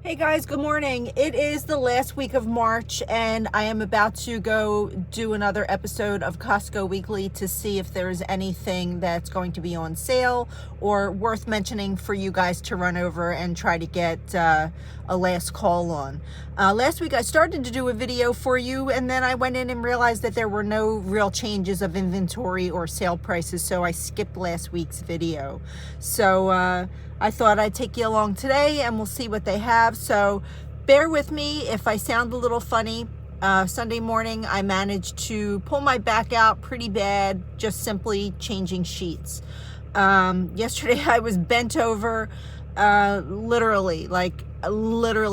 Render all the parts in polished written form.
Hey guys, good morning. It is the last week of March and I am about to go do another episode of Costco Weekly to see if there's anything that's going to be on sale or worth mentioning for you guys to run over and try to get a last call on. Last week I started to do a video for you and then I went in and realized that there were no real changes of inventory or sale prices, so I skipped last week's video. So I thought I'd take you along today and we'll see what they have. So bear with me if I sound a little funny. Sunday morning, I managed to pull my back out pretty bad, just simply changing sheets. Yesterday I was bent over, literally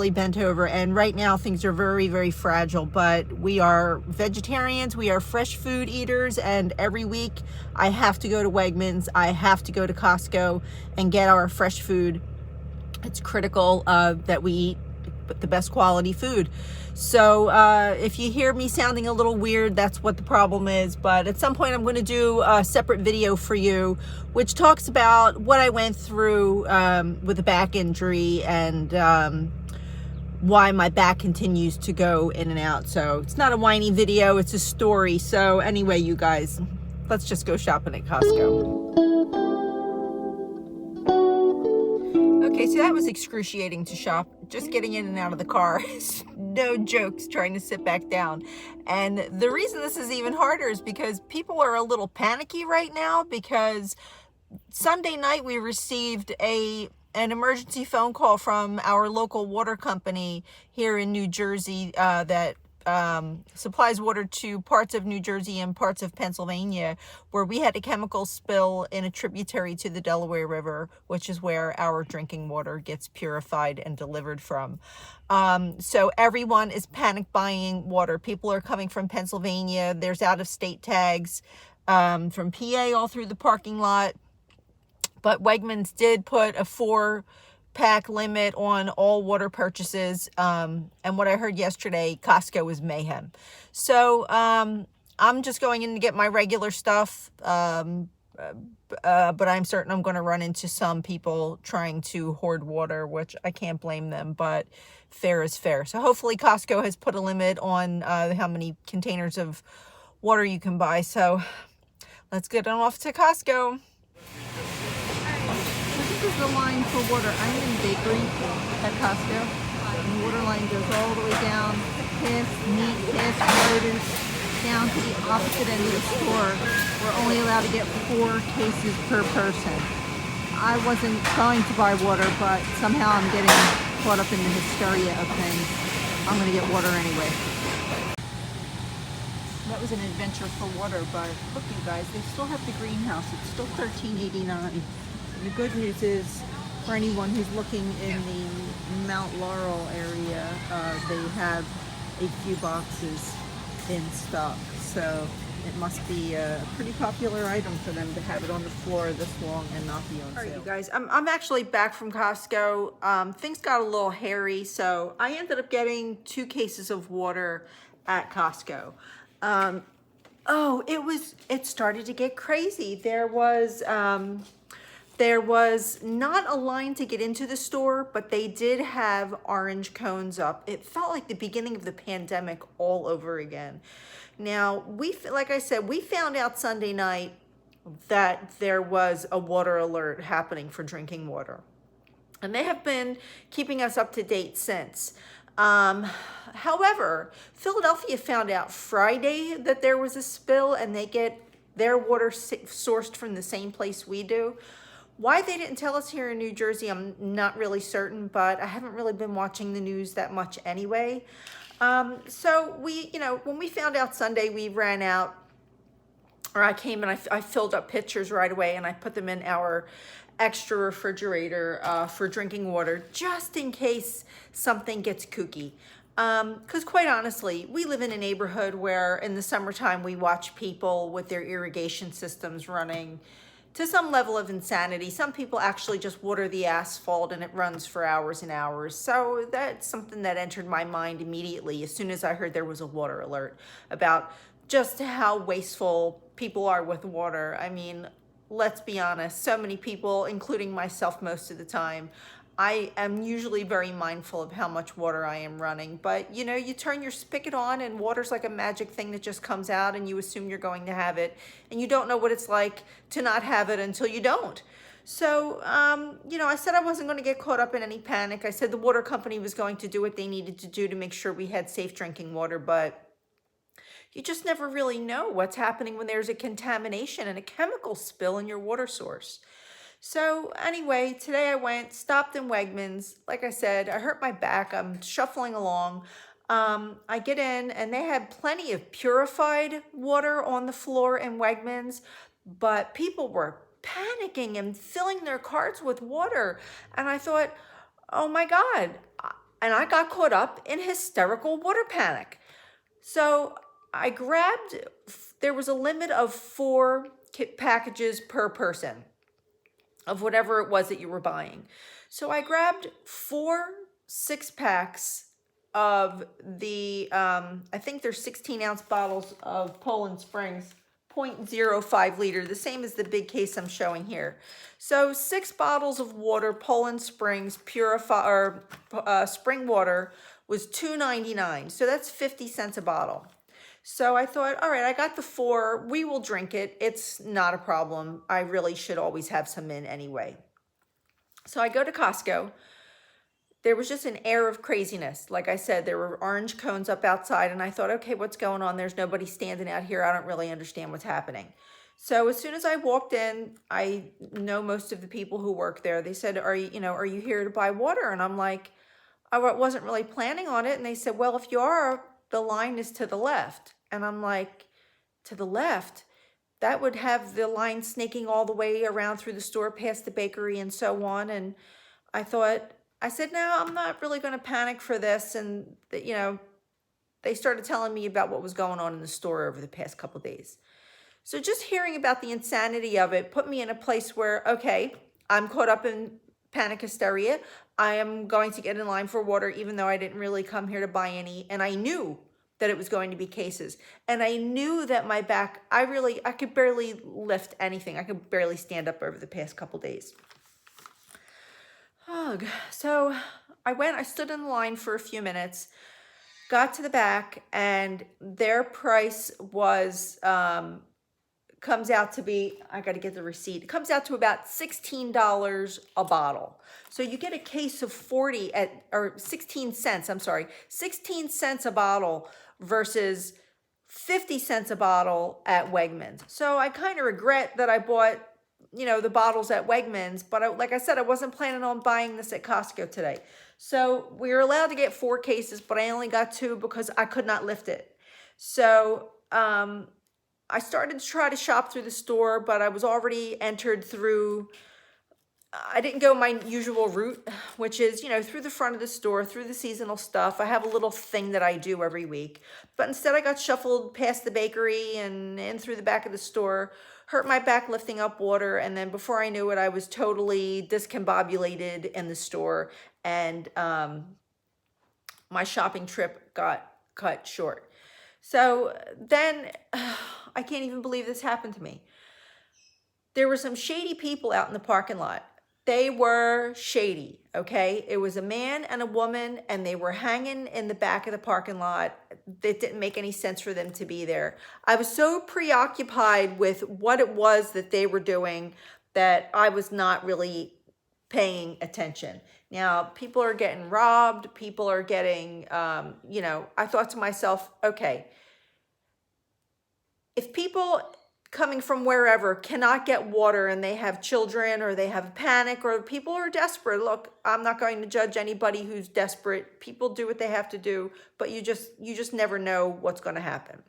bent over, and right now things are very, very fragile, but we are vegetarians, we are fresh food eaters, and every week I have to go to Wegmans, I have to go to Costco and get our fresh food. It's critical that we eat the best quality food. So if you hear me sounding a little weird, that's what the problem is. But at some point I'm going to do a separate video for you which talks about what I went through with a back injury and why my back continues to go in and out. So it's not a whiny video, it's a story. So anyway, you guys, let's just go shopping at Costco. Okay, so that was excruciating to shop. Just getting in and out of the car. No jokes, trying to sit back down. And the reason this is even harder is because people are a little panicky right now, because Sunday night we received an emergency phone call from our local water company here in New Jersey that supplies water to parts of New Jersey and parts of Pennsylvania, where we had a chemical spill in a tributary to the Delaware River, which is where our drinking water gets purified and delivered from. So everyone is panic buying water. People are coming from Pennsylvania. There's out-of-state tags from PA all through the parking lot. But Wegmans did put a 4-pack limit on all water purchases. And what I heard yesterday, Costco was mayhem. So I'm just going in to get my regular stuff. But I'm certain I'm going to run into some people trying to hoard water, which I can't blame them, but fair is fair. So hopefully Costco has put a limit on how many containers of water you can buy. So let's get on off to Costco. This is the line for water. I'm in bakery at Costco. And the water line goes all the way down past meat, past produce, down to the opposite end of the store. We're only allowed to get 4 cases per person. I wasn't going to buy water, but somehow I'm getting caught up in the hysteria of things. I'm going to get water anyway. That was an adventure for water, but look, you guys, they still have the greenhouse. It's still $13.89. The good news is, for anyone who's looking in the Mount Laurel area, they have a few boxes in stock. So it must be a pretty popular item for them to have it on the floor this long and not be on sale. All right, you guys, I'm actually back from Costco. Things got a little hairy, so I ended up getting 2 cases of water at Costco. It started to get crazy. There was not a line to get into the store, but they did have orange cones up. It felt like the beginning of the pandemic all over again. Now, like I said, we found out Sunday night that there was a water alert happening for drinking water. And they have been keeping us up to date since. However, Philadelphia found out Friday that there was a spill and they get their water sourced from the same place we do. Why they didn't tell us here in New Jersey, I'm not really certain, but I haven't really been watching the news that much anyway. So when we found out Sunday, we ran out, or I came and I filled up pitchers right away and I put them in our extra refrigerator for drinking water, just in case something gets kooky. Because quite honestly, we live in a neighborhood where in the summertime we watch people with their irrigation systems running to some level of insanity. Some people actually just water the asphalt and it runs for hours and hours. So that's something that entered my mind immediately as soon as I heard there was a water alert about just how wasteful people are with water. I mean, let's be honest, so many people, including myself most of the time, I am usually very mindful of how much water I am running, but you know, you turn your spigot on and water's like a magic thing that just comes out and you assume you're going to have it, and you don't know what it's like to not have it until you don't. So, you know, I said I wasn't going to get caught up in any panic. I said the water company was going to do what they needed to do to make sure we had safe drinking water, but you just never really know what's happening when there's a contamination and a chemical spill in your water source. So anyway, today I stopped in Wegmans. Like I said, I hurt my back. I'm shuffling along. I get in and they had plenty of purified water on the floor in Wegmans, but people were panicking and filling their carts with water. And I thought, oh my God. And I got caught up in hysterical water panic. So I grabbed, there was a limit of 4 packages per person of whatever it was that you were buying. So I grabbed 4 6-packs of the, I think they're 16-ounce bottles of Poland Springs, 0.05 liter, the same as the big case I'm showing here. So 6 bottles of water, Poland Springs, spring water was $2.99. So that's 50 cents a bottle. So I thought, all right, I got the 4. We will drink it. It's not a problem. I really should always have some in anyway. So I go to Costco. There was just an air of craziness. Like I said, there were orange cones up outside, and I thought, okay, what's going on? There's nobody standing out here. I don't really understand what's happening. So as soon as I walked in, I know most of the people who work there. They said, are you here to buy water? And I'm like, I wasn't really planning on it. And they said, well, if you are, the line is to the left. And I'm like, to the left? That would have the line snaking all the way around through the store, past the bakery and so on. And I said, no, I'm not really going to panic for this. And, you know, they started telling me about what was going on in the store over the past couple of days. So just hearing about the insanity of it put me in a place where, okay, I'm caught up in panic hysteria. I am going to get in line for water, even though I didn't really come here to buy any. And I knew that it was going to be cases. And I knew that my back, I could barely lift anything. I could barely stand up over the past couple days. So I stood in line for a few minutes, got to the back, and their price was, comes out to be, I got to get the receipt. It comes out to about $16 a bottle. So you get a case of 16 cents, 16 cents a bottle versus 50 cents a bottle at Wegmans. So I kind of regret that I bought, you know, the bottles at Wegmans, but like I said, I wasn't planning on buying this at Costco today. So we were allowed to get 4 cases, but I only got 2 because I could not lift it. So, I started to try to shop through the store, but I was already entered through, I didn't go my usual route, which is, you know, through the front of the store, through the seasonal stuff. I have a little thing that I do every week. But instead I got shuffled past the bakery and in through the back of the store, hurt my back lifting up water, and then before I knew it, I was totally discombobulated in the store, and my shopping trip got cut short. So then, I can't even believe this happened to me. There were some shady people out in the parking lot. They were shady, okay? It was a man and a woman, and they were hanging in the back of the parking lot. It didn't make any sense for them to be there. I was so preoccupied with what it was that they were doing that I was not really paying attention. Now, people are getting robbed. People are getting, you know, I thought to myself, okay, if people coming from wherever cannot get water and they have children or they have panic or people are desperate, look, I'm not going to judge anybody who's desperate. People do what they have to do, but you just never know what's going to happen.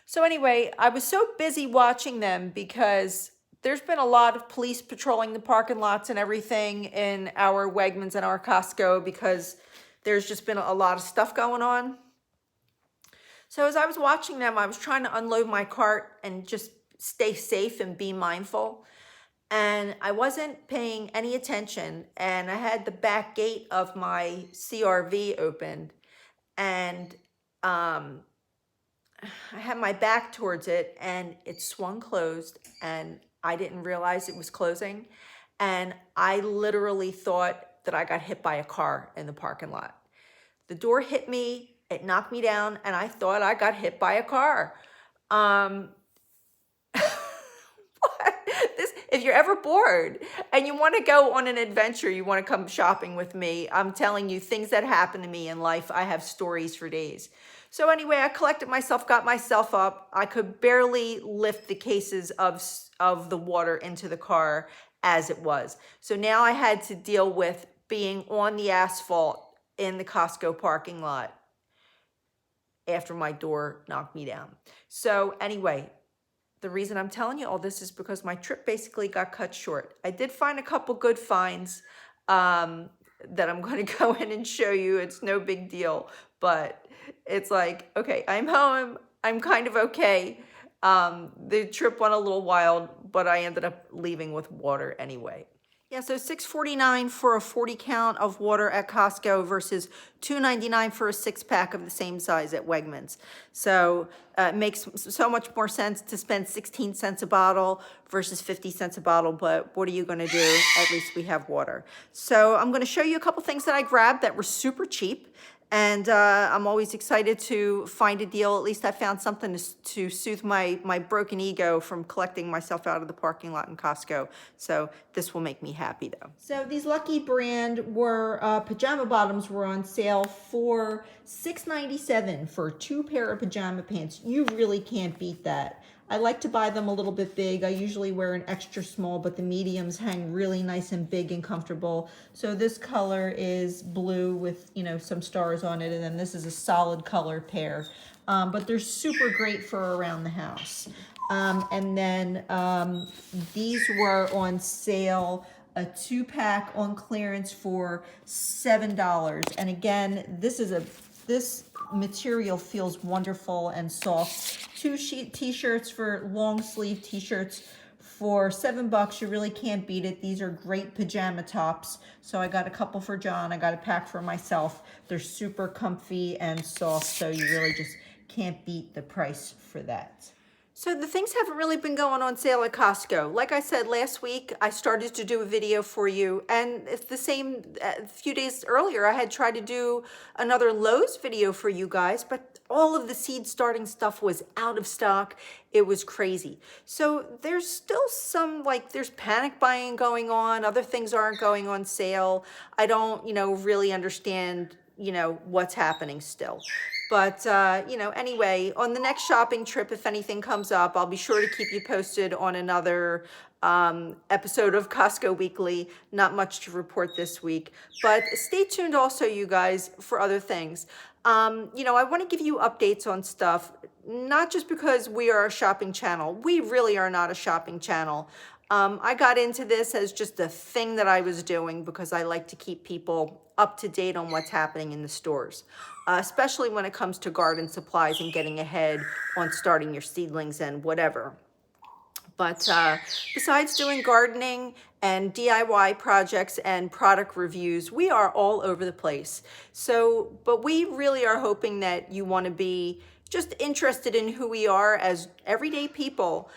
So anyway, I was so busy watching them because there's been a lot of police patrolling the parking lots and everything in our Wegmans and our Costco because there's just been a lot of stuff going on. So as I was watching them, I was trying to unload my cart and just stay safe and be mindful. And I wasn't paying any attention. And I had the back gate of my CRV opened. And I had my back towards it and it swung closed. And I didn't realize it was closing. And I literally thought that I got hit by a car in the parking lot. The door hit me, it knocked me down, and I thought I got hit by a car. If you're ever bored and you want to go on an adventure, you want to come shopping with me, I'm telling you, things that happen to me in life, I have stories for days. So anyway, I collected myself, got myself up. I could barely lift the cases of the water into the car as it was. So now I had to deal with being on the asphalt in the Costco parking lot after my door knocked me down. So anyway, the reason I'm telling you all this is because my trip basically got cut short. I did find a couple good finds that I'm going to go in and show you. It's no big deal, but it's like, okay, I'm home. I'm kind of okay. The trip went a little wild, but I ended up leaving with water anyway. Yeah, so $6.49 for a 40 count of water at Costco versus $2.99 for a 6-pack of the same size at Wegmans. So it makes so much more sense to spend 16 cents a bottle versus 50 cents a bottle, but what are you gonna do? At least we have water. So I'm gonna show you a couple things that I grabbed that were super cheap. And I'm always excited to find a deal. At least I found something to soothe my broken ego from collecting myself out of the parking lot in Costco. So this will make me happy though. So these Lucky brand pajama bottoms were on sale for $6.97 for 2 pair of pajama pants. You really can't beat that. I like to buy them a little bit big. I usually wear an extra small, but the mediums hang really nice and big and comfortable. So this color is blue with, you know, some stars on it, and then this is a solid color pair. But they're super great for around the house. And then these were on sale, a 2-pack on clearance for $7. And again, this material feels wonderful and soft. 2 t-shirts for long sleeve t-shirts for $7. You really can't beat it. These are great pajama tops. So I got a couple for John. I got a pack for myself. They're super comfy and soft, so you really just can't beat the price for that. So the things haven't really been going on sale at Costco. Like I said last week, I started to do a video for you, and it's the same a few days earlier. I had tried to do another Lowe's video for you guys, but all of the seed starting stuff was out of stock. It was crazy. So there's still some, like, there's panic buying going on. Other things aren't going on sale. I don't, really understand, what's happening still. But, anyway, on the next shopping trip, if anything comes up, I'll be sure to keep you posted on another episode of Costco Weekly. Not much to report this week, but stay tuned also, you guys, for other things. I want to give you updates on stuff, not just because we are a shopping channel. We really are not a shopping channel. I got into this as just a thing that I was doing because I like to keep people up to date on what's happening in the stores, especially when it comes to garden supplies and getting ahead on starting your seedlings and whatever. But besides doing gardening and DIY projects and product reviews, we are all over the place. So, but we really are hoping that you want to be just interested in who we are as everyday people.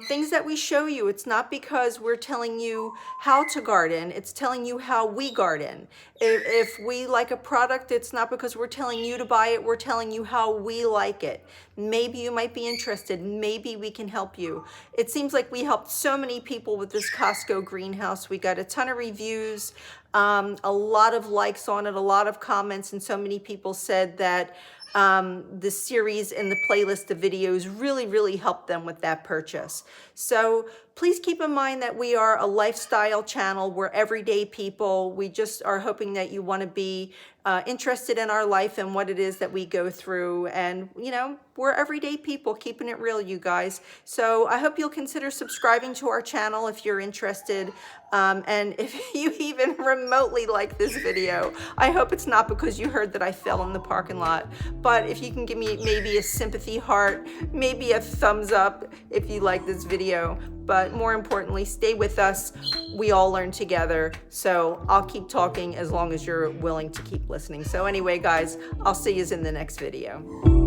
Things that we show you, it's not because we're telling you how to garden, it's telling you how we garden. If we like a product, it's not because we're telling you to buy it, we're telling you how we like it. Maybe you might be interested, maybe we can help you. It seems like we helped so many people with this Costco greenhouse. We got a ton of reviews, a lot of likes on it, a lot of comments, and so many people said that the series and the playlist of videos really helped them with that purchase. So please keep in mind that we are a lifestyle channel. We're everyday people. We just are hoping that you want to be interested in our life and what it is that we go through. And, we're everyday people, keeping it real, you guys. So I hope you'll consider subscribing to our channel if you're interested. And if you even remotely like this video, I hope it's not because you heard that I fell in the parking lot. But if you can give me maybe a sympathy heart, maybe a thumbs up if you like this video. But more importantly, stay with us. We all learn together. So I'll keep talking as long as you're willing to keep listening. So anyway, guys, I'll see you in the next video.